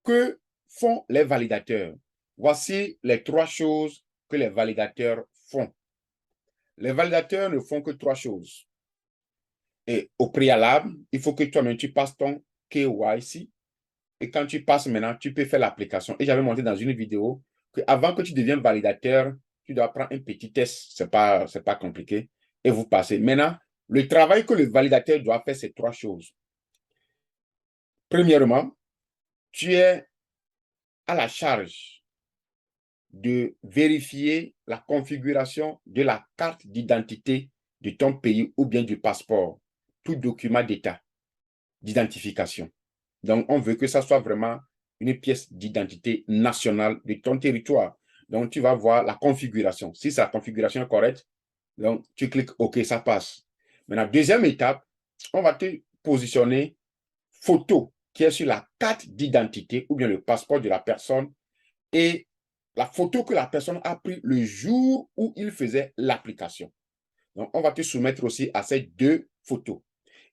Que font les validateurs? Voici les 3 choses que les validateurs font. Les validateurs ne font que 3 choses. Et au préalable, il faut que toi-même, tu passes ton KYC. Et quand tu passes maintenant, tu peux faire l'application. Et j'avais montré dans une vidéo qu'avant que tu deviennes validateur, tu dois prendre un petit test. Ce n'est pas compliqué. Et vous passez. Maintenant, le travail que le validateur doit faire, c'est 3 choses. Premièrement, tu es à la charge de vérifier la configuration de la carte d'identité de ton pays ou bien du passeport, tout document d'État d'identification. Donc, on veut que ça soit vraiment une pièce d'identité nationale de ton territoire. Donc, tu vas voir la configuration. Si sa configuration est correcte, donc tu cliques OK, ça passe. Maintenant, deuxième étape, on va te positionner photo qui est sur la carte d'identité ou bien le passeport de la personne et la photo que la personne a prise le jour où il faisait l'application. Donc, on va te soumettre aussi à ces 2 photos.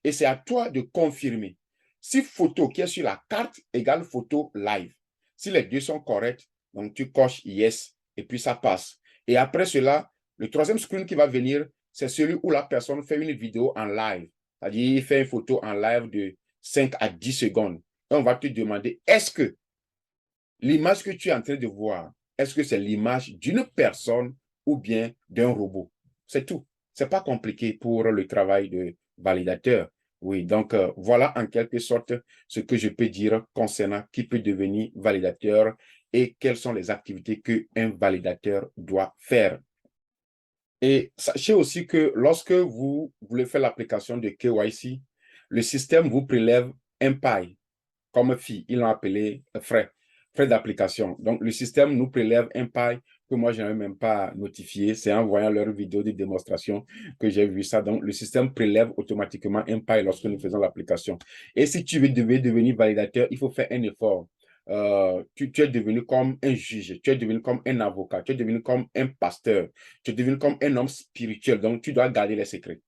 Et c'est à toi de confirmer. Si photo qui est sur la carte égale photo live, si les 2 sont corrects, donc tu coches yes et puis ça passe. Et après cela, le troisième screen qui va venir, c'est celui où la personne fait une vidéo en live. C'est-à-dire, il fait une photo en live de 5 à 10 secondes. Et on va te demander, est-ce que l'image que tu es en train de voir, est-ce que c'est l'image d'une personne ou bien d'un robot? C'est tout. Ce n'est pas compliqué pour le travail de validateur. Oui, donc voilà en quelque sorte ce que je peux dire concernant qui peut devenir validateur et quelles sont les activités qu'un validateur doit faire. Et sachez aussi que lorsque vous voulez faire l'application de KYC, le système vous prélève un paille comme fille. Ils l'ont appelé frais d'application. Donc, le système nous prélève un paille que moi, je n'avais même pas notifié. C'est en voyant leur vidéo de démonstration que j'ai vu ça. Donc, le système prélève automatiquement un paille lorsque nous faisons l'application. Et si tu veux devenir validateur, il faut faire un effort. Tu es devenu comme un juge, tu es devenu comme un avocat, tu es devenu comme un pasteur, tu es devenu comme un homme spirituel. Donc, tu dois garder les secrets.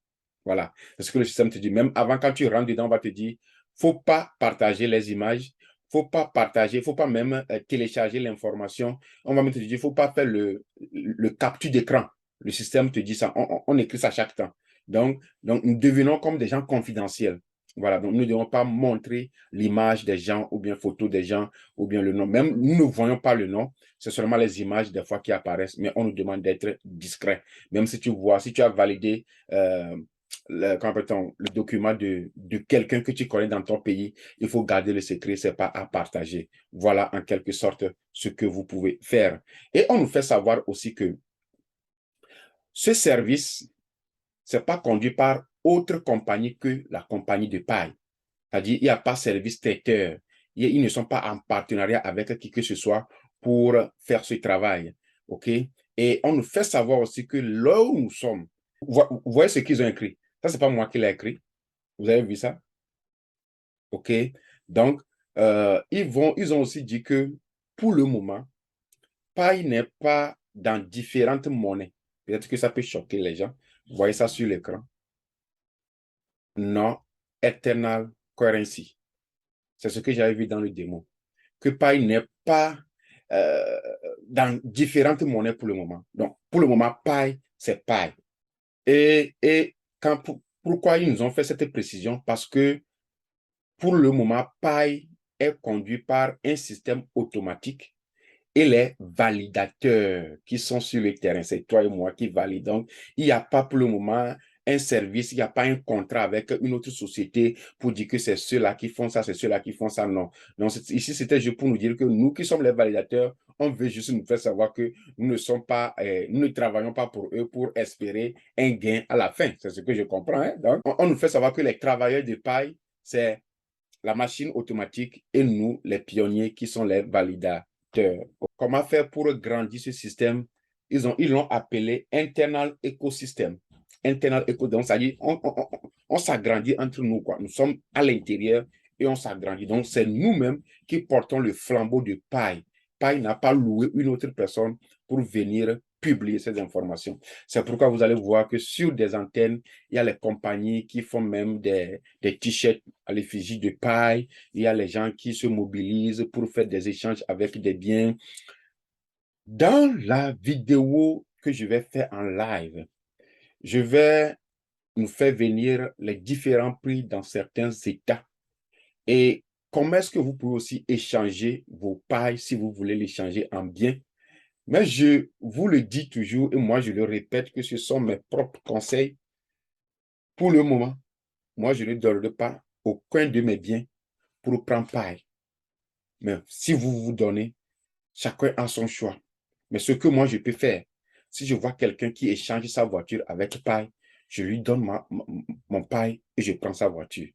Voilà. C'est ce que le système te dit. Même avant, quand tu rentres dedans, on va te dire, faut pas partager les images, faut pas partager, faut pas même télécharger l'information. On va même te dire, faut pas faire le capture d'écran. Le système te dit ça. On écrit ça chaque temps. Donc, nous devenons comme des gens confidentiels. Voilà, donc nous ne devons pas montrer l'image des gens ou bien photo des gens ou bien le nom. Même nous ne voyons pas le nom, c'est seulement les images des fois qui apparaissent, mais on nous demande d'être discret. Même si tu vois, si tu as validé le document de quelqu'un que tu connais dans ton pays, il faut garder le secret, ce n'est pas à partager. Voilà en quelque sorte ce que vous pouvez faire. Et on nous fait savoir aussi que ce service, ce n'est pas conduit par autre compagnie que la compagnie de paille. C'est-à-dire, il n'y a pas service traiteur. Ils ne sont pas en partenariat avec qui que ce soit pour faire ce travail. OK? Et on nous fait savoir aussi que là où nous sommes, vous voyez ce qu'ils ont écrit. Ça, ce n'est pas moi qui l'ai écrit. Vous avez vu ça? OK? Donc, ils ont aussi dit que pour le moment, Pi n'est pas dans différentes monnaies. Peut-être que ça peut choquer les gens. Vous voyez ça sur l'écran. Non, Eternal Currency. C'est ce que j'avais vu dans le démo. Que Pi n'est pas euh, dans différentes monnaies pour le moment. Donc, pour le moment, Pi, c'est Pi. Et pourquoi ils nous ont fait cette précision? Parce que pour le moment, Pi est conduit par un système automatique et les validateurs qui sont sur le terrain. C'est toi et moi qui validons. Donc, il n'y a pas pour le moment un service, il n'y a pas un contrat avec une autre société pour dire que c'est ceux-là qui font ça, c'est ceux-là qui font ça. Non. Donc, ici, c'était juste pour nous dire que nous qui sommes les validateurs, on veut juste nous faire savoir que nous ne sommes pas, nous ne travaillons pas pour eux pour espérer un gain à la fin. C'est ce que je comprends. Hein? Donc, on nous fait savoir que les travailleurs de paille, c'est la machine automatique et nous, les pionniers qui sont les validateurs. Comment faire pour grandir ce système? Ils l'ont appelé Internal Ecosystem. Internal Ecosystem, donc ça dit, on s'agrandit entre nous, quoi. Nous sommes à l'intérieur et on s'agrandit. Donc, c'est nous-mêmes qui portons le flambeau de paille. Paille n'a pas loué une autre personne pour venir publier ces informations. C'est pourquoi vous allez voir que sur des antennes, il y a les compagnies qui font même des t-shirts à l'effigie de paille. Il y a les gens qui se mobilisent pour faire des échanges avec des biens. Dans la vidéo que je vais faire en live, je vais nous faire venir les différents prix dans certains États. Et comment est-ce que vous pouvez aussi échanger vos pailles si vous voulez l'échanger en biens. Mais je vous le dis toujours et moi je le répète que ce sont mes propres conseils. Pour le moment, moi je ne donne pas aucun de mes biens pour prendre paille. Mais si vous vous donnez, chacun a son choix. Mais ce que moi je peux faire, si je vois quelqu'un qui échange sa voiture avec paille, je lui donne mon paille et je prends sa voiture.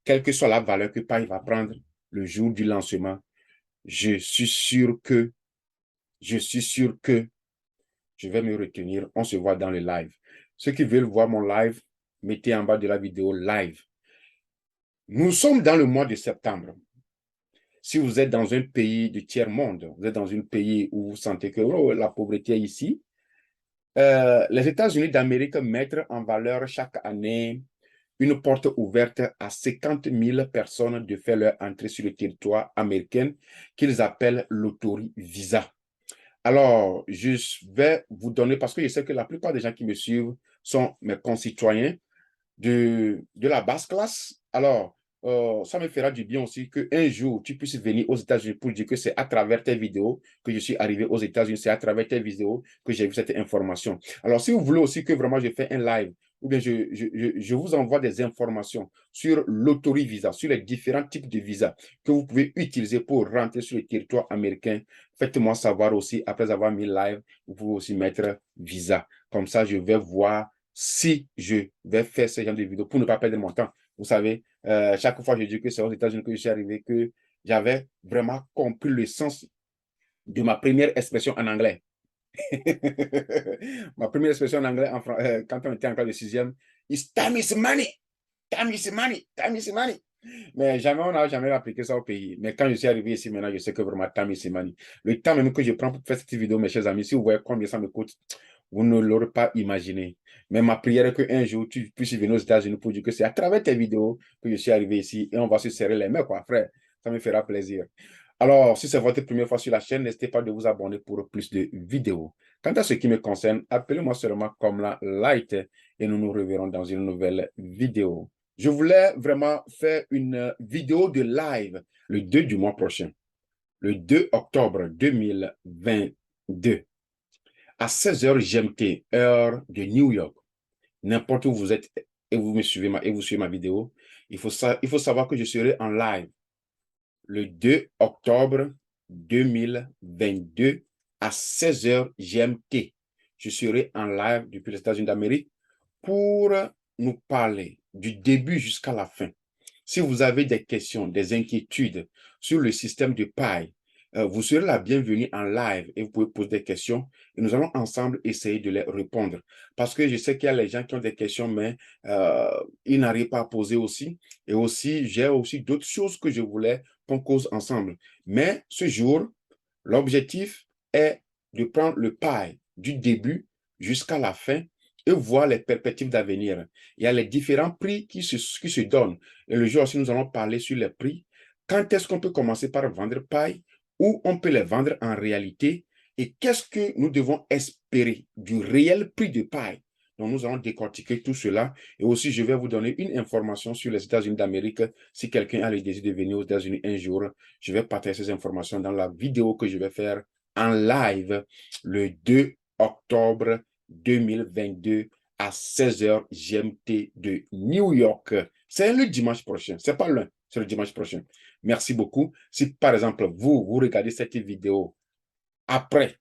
Quelle que soit la valeur que paille va prendre le jour du lancement, je suis sûr que je vais me retenir. On se voit dans le live. Ceux qui veulent voir mon live, mettez en bas de la vidéo live. Nous sommes dans le mois de septembre. Si vous êtes dans un pays du tiers-monde, vous êtes dans un pays où vous sentez que la pauvreté est ici, les États-Unis d'Amérique mettent en valeur chaque année une porte ouverte à 50 000 personnes de faire leur entrée sur le territoire américain qu'ils appellent l'autori visa. Alors, je vais vous donner, parce que je sais que la plupart des gens qui me suivent sont mes concitoyens de la basse classe. Alors, ça me fera du bien aussi qu'un jour, tu puisses venir aux États-Unis pour dire que c'est à travers tes vidéos que je suis arrivé aux États-Unis, c'est à travers tes vidéos que j'ai vu cette information. Alors, si vous voulez aussi que vraiment je fais un live, ou bien je vous envoie des informations sur l'autori visa, sur les différents types de visas que vous pouvez utiliser pour rentrer sur le territoire américain, faites-moi savoir aussi, après avoir mis live, vous pouvez aussi mettre visa. Comme ça, je vais voir si je vais faire ce genre de vidéos pour ne pas perdre mon temps. Vous savez, chaque fois je dis que c'est aux États-Unis que je suis arrivé, que j'avais vraiment compris le sens de ma première expression en anglais. Ma première expression en anglais, quand on était en classe de sixième, is time is money. Time is money. Time is money. Mais jamais, on n'a jamais appliqué ça au pays. Mais quand je suis arrivé ici maintenant, je sais que vraiment time is money. Le temps même que je prends pour faire cette vidéo, mes chers amis, si vous voyez combien ça me coûte, vous ne l'aurez pas imaginé. Mais ma prière est qu'un jour, tu puisses venir aux États-Unis pour dire que c'est à travers tes vidéos que je suis arrivé ici et on va se serrer les mains, quoi, frère. Ça me fera plaisir. Alors, si c'est votre première fois sur la chaîne, n'hésitez pas de vous abonner pour plus de vidéos. Quant à ce qui me concerne, appelez-moi seulement comme la Light et nous nous reverrons dans une nouvelle vidéo. Je voulais vraiment faire une vidéo de live le 2 du mois prochain, le 2 octobre 2022, à 16h GMT, heure de New York. N'importe où vous êtes et vous me suivez et vous suivez ma vidéo, il faut savoir que je serai en live le 2 octobre 2022 à 16h GMT. Je serai en live depuis les États-Unis d'Amérique pour nous parler du début jusqu'à la fin. Si vous avez des questions, des inquiétudes sur le système de paille, vous serez la bienvenue en live et vous pouvez poser des questions et nous allons ensemble essayer de les répondre. Parce que je sais qu'il y a les gens qui ont des questions, mais ils n'arrivent pas à poser aussi. Et aussi, j'ai aussi d'autres choses que je voulais qu'on cause ensemble. Mais ce jour, l'objectif est de prendre le paille du début jusqu'à la fin et voir les perspectives d'avenir. Il y a les différents prix qui se donnent. Et le jour aussi, nous allons parler sur les prix. Quand est-ce qu'on peut commencer par vendre paille? Où on peut les vendre en réalité? Et qu'est-ce que nous devons espérer du réel prix de paille? Donc, nous allons décortiquer tout cela. Et aussi, je vais vous donner une information sur les États-Unis d'Amérique. Si quelqu'un a le désir de venir aux États-Unis un jour, je vais partager ces informations dans la vidéo que je vais faire en live le 2 octobre 2022 à 16h GMT de New York. C'est le dimanche prochain. C'est pas loin, c'est le dimanche prochain. Merci beaucoup. Si par exemple, vous regardez cette vidéo après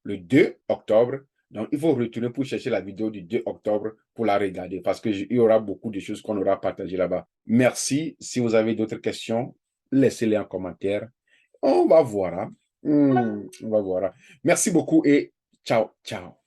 le 2 octobre, donc il faut retourner pour chercher la vidéo du 2 octobre pour la regarder parce qu'il y aura beaucoup de choses qu'on aura partagées là-bas. Merci. Si vous avez d'autres questions, laissez-les en commentaire. On va voir. Hein. On va voir. Merci beaucoup et ciao, ciao.